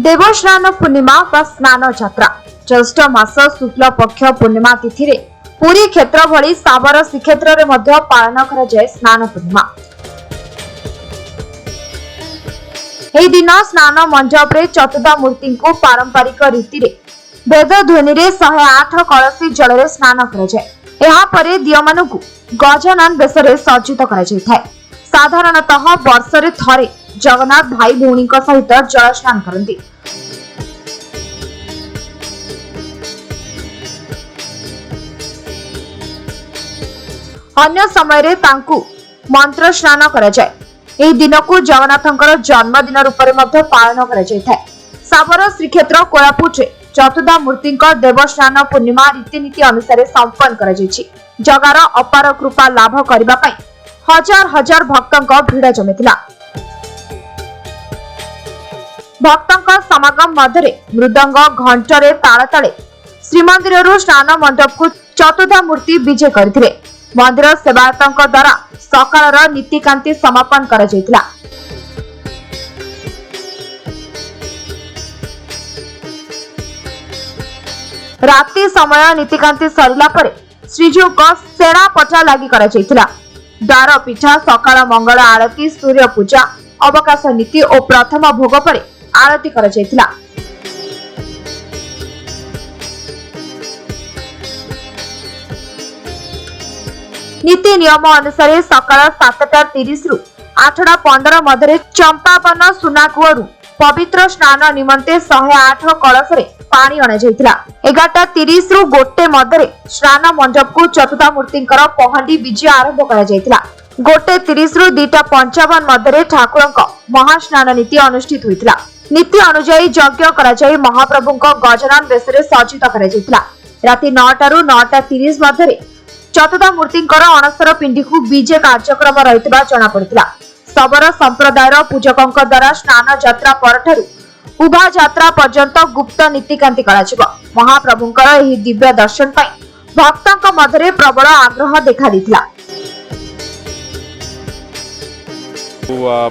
देवस्नान पूर्णिमा व स्नान यात्रा ज्येष्ठ मास शुक्ल पक्ष पूर्णिमा तिथि रे पुरी क्षेत्र भली साबर श्रीक्षेत्र रे मध्य पालन करा जाय स्नान पूर्णिमा। एही दिन स्नान मंडप रे चतुर्धा मूर्ति को पारंपरिक रीति रे वेद ध्वनि रे 108 कलसी जल रे स्नान करा जाय। एहा परे दियमानु को गजानन बेस रे सज्जित करा जाय थाय। साधारणतः वर्ष रे थरे जगन्नाथ भाई भौणी सहित जल स्नान करती। अन्य समय रे तांकु मंत्र स्नान करा जाय। एही दिन को जगन्नाथंकर जन्मदिन रूप में पालन करा जाय थाय। साबर श्रीक्षेत्र कोरापुट रे चतुर्धा मूर्ति देवस्नान पूर्णिमा रीतिनीति अनुसार संपन्न करा जायछि। जगार अपार कृपा लाभ करबा पई हजार हजार भक्तों भीड़ जमिथिला। भक्तों समागम मध्य मृदंग घंटरे ताल ताले श्रीमंदिर स्नान मंडप को चतुर्धा मूर्ति विजय करथिले। मंदिर सेवायतों द्वारा सकाळर नीतिकांति समापन करा जायतिला। राति समय नीतिकांति सरिला परे श्रीजीव को सेना पटा लागि करा जायतिला। द्वार पिठा सकाळ मंगल आरती सूर्य पूजा अवकाश नीति और प्रथम भोग पर आरती करा जायतिला। नीति नियम अनुसार सकाळ 7:30 रु 8:15 मध्य चंपावन सुनाकुअरु पवित्र स्नान निमंते 108 कलश रे पानी अणा जायतिला। 11:30 रु 1 मध्य स्नान मंडप को चतुर्धा मूर्तिंकर पहंडी विजय आरंभ करा जायतिला। 1:30 रु 2:55 मध्य ठाकुरंक महास्नान नीति अनुष्ठित होइतिला। नीति अनुसार यज्ञ करा जाय महाप्रभुंक गजानन बेस रे सज्जित करा जायतिला। राति 9 रु 9:30 मध्य चतुर्धा मूर्तिंकर अणसर पिंडी को विजय कार्यक्रम रहितबा जणा पड़ितिला। सबर संप्रदायर पूजकों द्वारा स्नान यात्रा परठारु उभा यात्रा पर्यंत गुप्त नीतिकांति कराजिबो। महाप्रभुंकर एही दिव्य दर्शन पई भक्तों मध्य प्रबल आग्रह देखा दिथिला।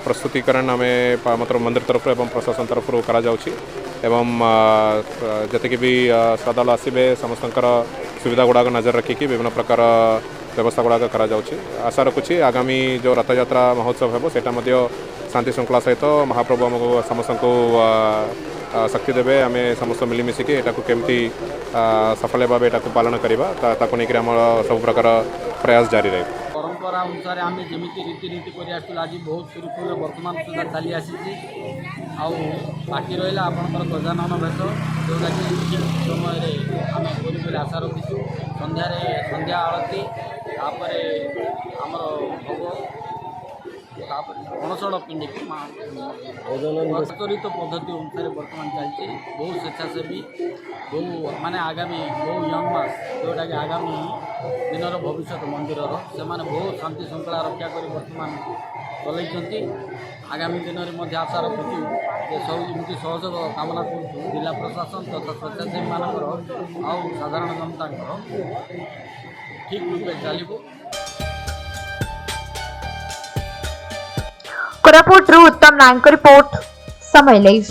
प्रस्तुतिकरण आम मतलब मंदिर तरफ एवं प्रशासन तरफ करा जाउछि एवं जते भी श्रद्धालु आसबे समस्त सुविधा गुड़ाक नजर रखिकी विभिन्न प्रकार व्यवस्था गुड़ाक करा जाउछि। आशा रखुछि आगामी जो रथ यात्रा महोत्सव हेबो सेटा मध्य शांति श्रृंखला सहित महाप्रभु आमको समस्त को शक्ति देवे। आम समस्त मिलमिशिकी एटा को केमती सफल भाव एटा को पालन करबा ताको नेकरी हम सब प्रकार प्रयास जारी रहे। परंपरा अनुसार आम जमी रीतिनीति कर आज बहुत सुरुखुर बर्तमान सुधा चली आसी बाकी रहा आपंकर गजानन भेष जोटा कि समय आम कर आशा रखीचु। संध्या आरती आमर भोग अणसड़ पिंडी प्रचलित पद्धति अनुसार बर्तमान चलती। बहुत स्वेच्छासेवी बहु माने आगामी बहु यंग मास जोटा कि आगामी दिन भविष्य मंदिर से बहुत शांति श्रृंखला रक्षा कर बर्तमान चलती। आगामी दिन में आशा रखुचु सब सहयोग कामना करूँ जिला प्रशासन तथा स्वेच्छासेवी मानकर आउ साधारण जनता ठीक रूपे चलो। कोरापुट उत्तम नायक रिपोर्ट समय लाइव।